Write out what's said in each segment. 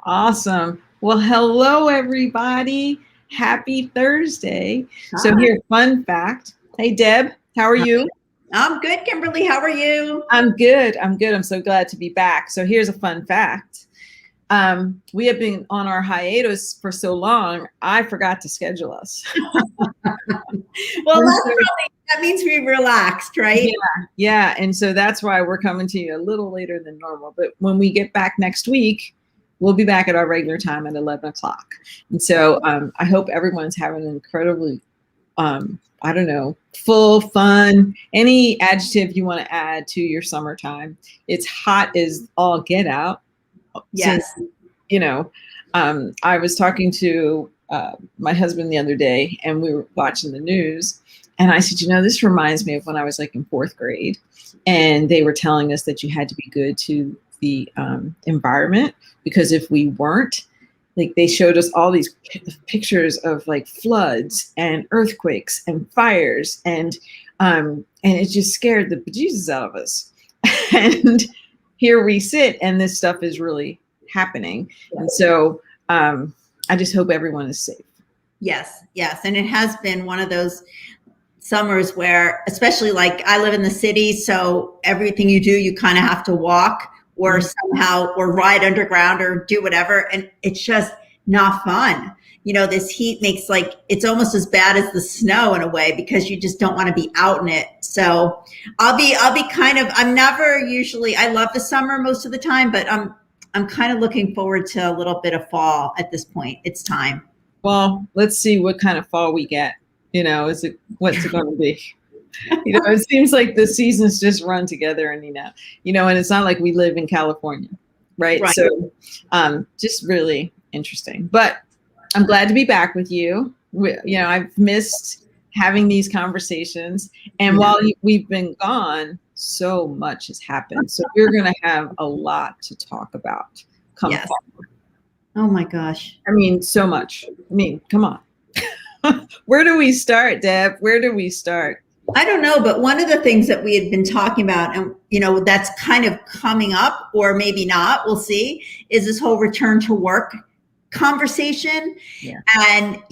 Awesome. Well, hello, everybody. Happy Thursday. So Hi. here, fun fact. Hey, Deb, how are you? I'm good, Kimberly. How are you? I'm good. I'm good. I'm so glad to be back. So here's a fun fact. We have been on our hiatus for so long, I forgot to schedule us. Well, And so, that means we relaxed, right? yeah. And so that's why we're coming to you a little later than normal. But when we get back next week, we'll be back at our regular time at 11 o'clock. And so I hope everyone's having an incredibly I don't know, full, fun, any adjective you want to add to your summertime. It's hot as all get out. Yes. Since, I was talking to my husband the other day and we were watching the news. And I said, this reminds me of when I was like in fourth grade. And they were telling us that you had to be good to the environment, because if we weren't, like, they showed us all these pictures of like floods and earthquakes and fires, and it just scared the bejesus out of us. And here we sit, and this stuff is really happening. And so I just hope everyone is safe. Yes. And it has been one of those summers where, especially like I live in the city, so everything you do, you kind of have to walk or somehow or ride underground or do whatever. And it's just not fun. This heat makes it's almost as bad as the snow in a way, because you just don't want to be out in it. So I'll be I'm never usually, I love the summer most of the time, but I'm kind of looking forward to a little bit of fall at this point. It's time. Well, let's see what kind of fall we get. What's it going to be? It seems like the seasons just run together, and and it's not like we live in California, right? So just really interesting. But I'm glad to be back with you. I've missed having these conversations, and while we've been gone, so much has happened. So we're going to have a lot to talk about come fall. Oh my gosh. I mean, so much. I mean, come on. Where do we start, Deb? Where do we start? I don't know, but one of the things that we had been talking about, and that's kind of coming up, or maybe not, we'll see, is this whole return to work conversation. Yeah. And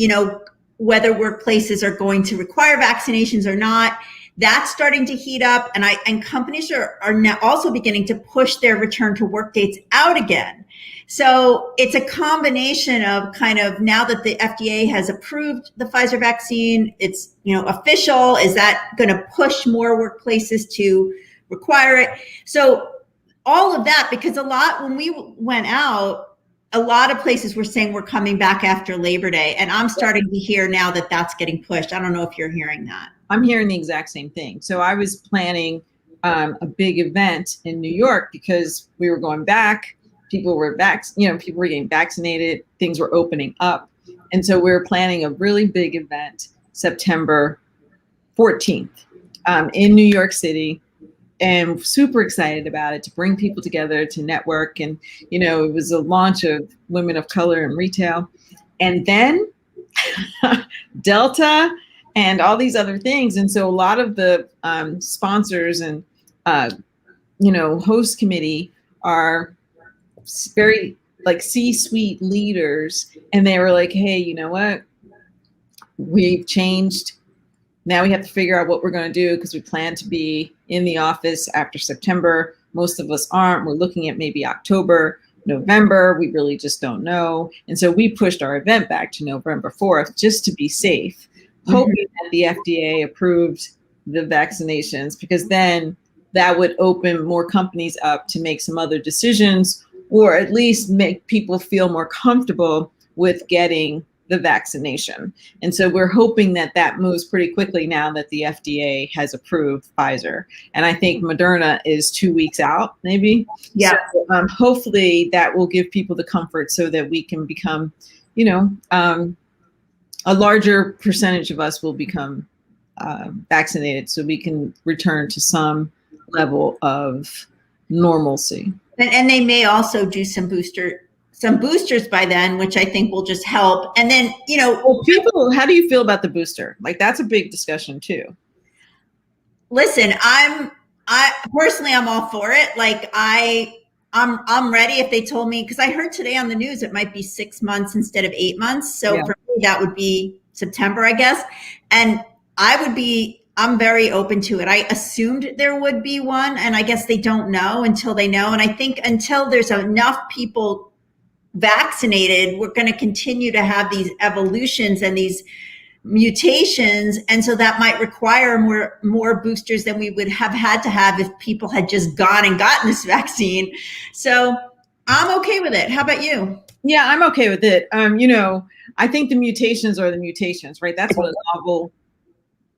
whether workplaces are going to require vaccinations or not. That's starting to heat up, and companies are now also beginning to push their return to work dates out again. So it's a combination of kind of, now that the FDA has approved the Pfizer vaccine, it's official. Is that going to push more workplaces to require it? So all of that, because when we went out, a lot of places were saying we're coming back after Labor Day, and I'm starting to hear now that that's getting pushed. I don't know if you're hearing that. I'm hearing the exact same thing. So I was planning a big event in New York because we were going back. People were people were getting vaccinated. Things were opening up, and so we were planning a really big event September 14th in New York City, and super excited about it, to bring people together, to network, and it was a launch of Women of Color in Retail, and then Delta and all these other things. And so a lot of the sponsors and, host committee are very like C-suite leaders. And they were like, hey, you know what? We've changed. Now we have to figure out what we're going to do, because we plan to be in the office after September. Most of us aren't. We're looking at maybe October, November. We really just don't know. And so we pushed our event back to November 4th just to be safe, hoping that the FDA approved the vaccinations, because then that would open more companies up to make some other decisions, or at least make people feel more comfortable with getting the vaccination. And so we're hoping that that moves pretty quickly now that the FDA has approved Pfizer. And I think Moderna is 2 weeks out, maybe. Yeah. So, hopefully that will give people the comfort so that we can become, a larger percentage of us will become vaccinated, so we can return to some level of normalcy. And they may also do some boosters by then, which I think will just help. And then, people, how do you feel about the booster? Like, that's a big discussion too. Listen, I personally, I'm all for it. Like, I I'm ready if they told me, because I heard today on the news it might be 6 months instead of 8 months. So Yeah. for me, that would be September, I guess. And I'm very open to it. I assumed there would be one, and I guess they don't know until they know. And I think until there's enough people vaccinated, we're going to continue to have these evolutions and these mutations, and so that might require more boosters than we would have had to have if people had just gone and gotten this vaccine. So I'm okay with it. How about you? Yeah, I'm okay with it. I think the mutations are the mutations, right? That's what a novel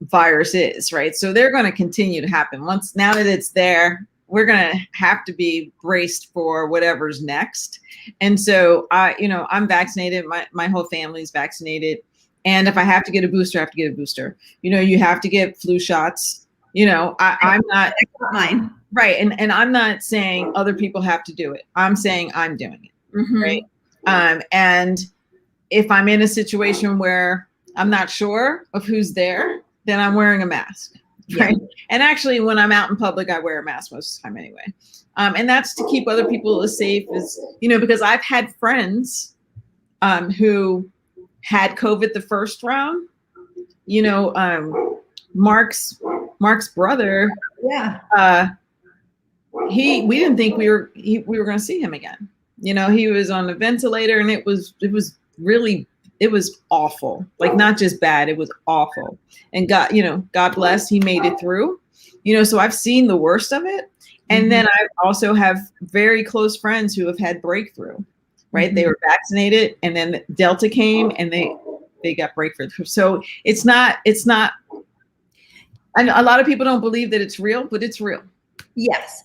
virus is, right? So they're going to continue to happen. Now that it's there, we're going to have to be braced for whatever's next. And so I'm vaccinated. My whole family's vaccinated. And if I have to get a booster, I have to get a booster. You have to get flu shots. I'm not mine. Right. And I'm not saying other people have to do it. I'm saying I'm doing it. Mm-hmm. Right. And if I'm in a situation where I'm not sure of who's there, then I'm wearing a mask. Right. Yeah. And actually, when I'm out in public, I wear a mask most of the time anyway. And that's to keep other people as safe as, because I've had friends who had COVID the first round. Mark's brother. Yeah. We didn't think we were going to see him again. He was on a ventilator, and it was awful. Like, not just bad, it was awful. And God bless, he made it through. So I've seen the worst of it. And then I also have very close friends who have had breakthrough, right? Mm-hmm. They were vaccinated, and then Delta came, and they got breakthrough. So it's not, and a lot of people don't believe that it's real, but it's real. Yes.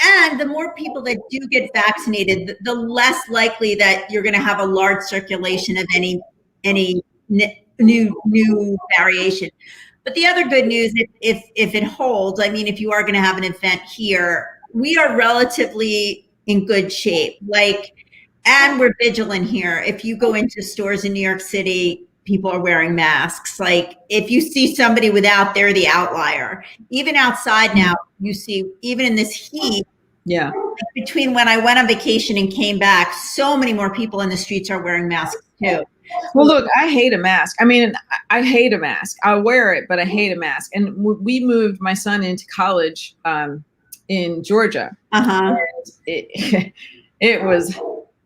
And the more people that do get vaccinated, the less likely that you're going to have a large circulation of any new variation. But the other good news, if it holds, I mean, if you are going to have an event here, we are relatively in good shape. And we're vigilant here. If you go into stores in New York City, people are wearing masks. Like, if you see somebody without, they're the outlier. Even outside now, you see, even in this heat, yeah. Between when I went on vacation and came back, so many more people in the streets are wearing masks too. Well, look, I hate a mask. I mean, I hate a mask. I wear it, but I hate a mask. And we moved my son into college in Georgia. Uh-huh. And it was,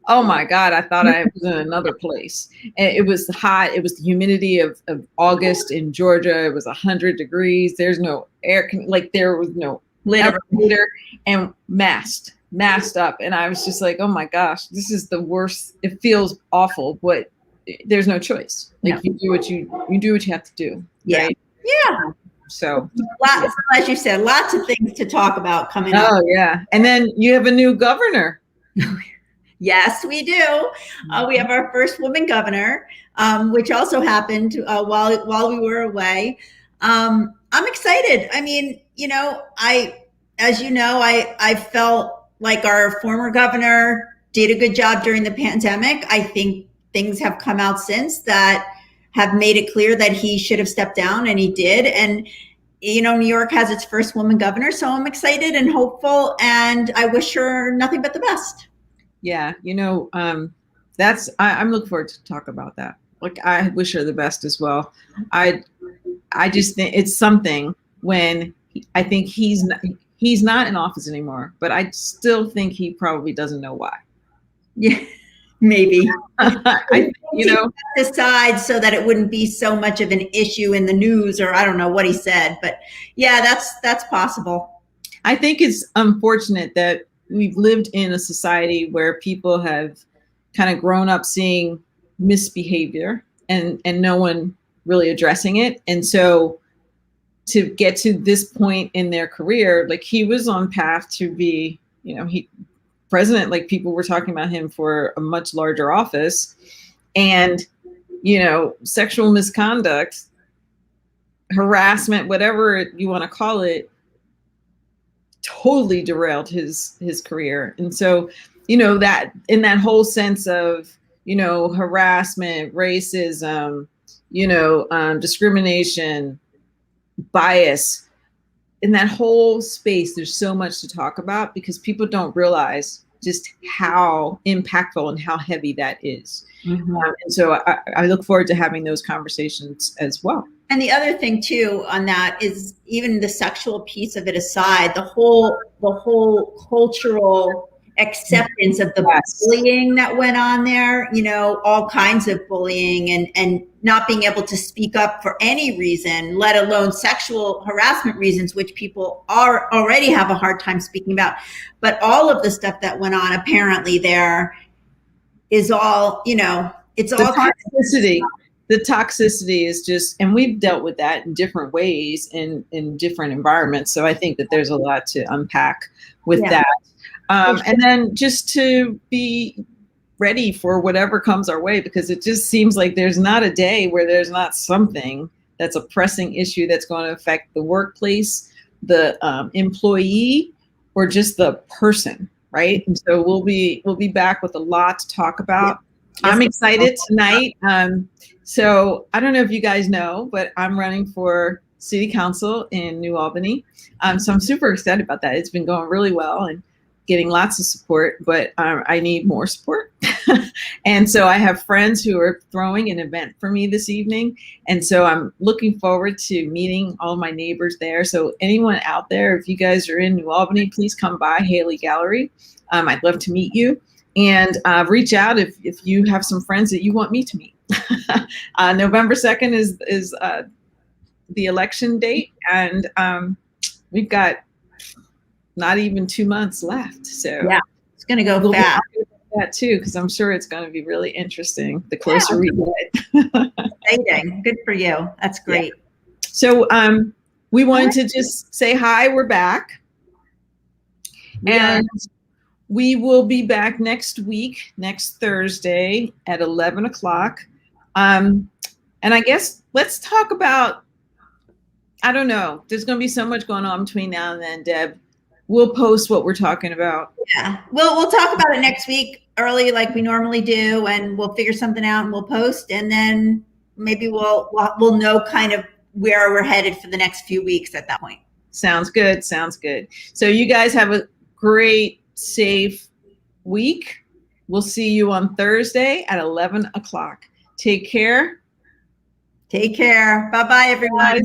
oh my God, I thought I was in another place. It was hot. It was the humidity of August in Georgia. It was 100 degrees. There's no air, there was no elevator, and masked up. And I was just like, oh my gosh, this is the worst. It feels awful, but there's no choice. You do what you have to do. Yeah. Right? Yeah. So as you said, lots of things to talk about coming up. Oh yeah. And then you have a new governor. Yes, we do. We have our first woman governor, which also happened while we were away. I'm excited. I mean, I felt like our former governor did a good job during the pandemic. I think things have come out since that have made it clear that he should have stepped down, and he did. And, New York has its first woman governor, so I'm excited and hopeful, and I wish her nothing but the best. Yeah, I'm looking forward to talk about that. Like, I wish her the best as well. I just think it's something when I think he's not in office anymore, but I still think he probably doesn't know why. Yeah, maybe. Decide so that it wouldn't be so much of an issue in the news, or I don't know what he said, but yeah, that's possible. I think it's unfortunate that we've lived in a society where people have kind of grown up seeing misbehavior and no one really addressing it. And so to get to this point in their career, like, he was on path to be, president, like, people were talking about him for a much larger office, and, sexual misconduct, harassment, whatever you want to call it, totally derailed his career. And so, that in that whole sense of, harassment, racism, discrimination, bias, in that whole space, there's so much to talk about because people don't realize just how impactful and how heavy that is. Mhm. And so I look forward to having those conversations as well. And the other thing too on that is, even the sexual piece of it aside, the whole cultural acceptance of the bullying that went on there, all kinds of bullying, and not being able to speak up for any reason, let alone sexual harassment reasons, which people already have a hard time speaking about. But all of the stuff that went on apparently there is all, it's all toxicity. The toxicity is just, and we've dealt with that in different ways in different environments. So I think that there's a lot to unpack with that. And then just to be ready for whatever comes our way, because it just seems like there's not a day where there's not something that's a pressing issue that's going to affect the workplace, the employee, or just the person, right? And so we'll be back with a lot to talk about. I'm excited tonight. So I don't know if you guys know, but I'm running for city council in New Albany. So I'm super excited about that. It's been going really well and getting lots of support, but I need more support. And so I have friends who are throwing an event for me this evening. And so I'm looking forward to meeting all my neighbors there. So anyone out there, if you guys are in New Albany, please come by Haley Gallery. I'd love to meet you. And reach out if you have some friends that you want me to meet. November 2nd is the election date, and we've got not even 2 months left. So yeah, it's going to go fast. That too, because I'm sure it's going to be really interesting the closer we get. Exciting. Good for you. That's great. Yeah. So we wanted to just say hi. We're back. And we will be back next week, next Thursday at 11 o'clock. And I guess let's talk about, I don't know, there's going to be so much going on between now and then, Deb. We'll post what we're talking about. Yeah, we'll talk about it next week early like we normally do, and we'll figure something out and we'll post, and then maybe we'll know kind of where we're headed for the next few weeks at that point. Sounds good. Sounds good. So you guys have a great, safe week. We'll see you on Thursday at 11 o'clock. Take care. Take care. Bye-bye, everyone. Bye.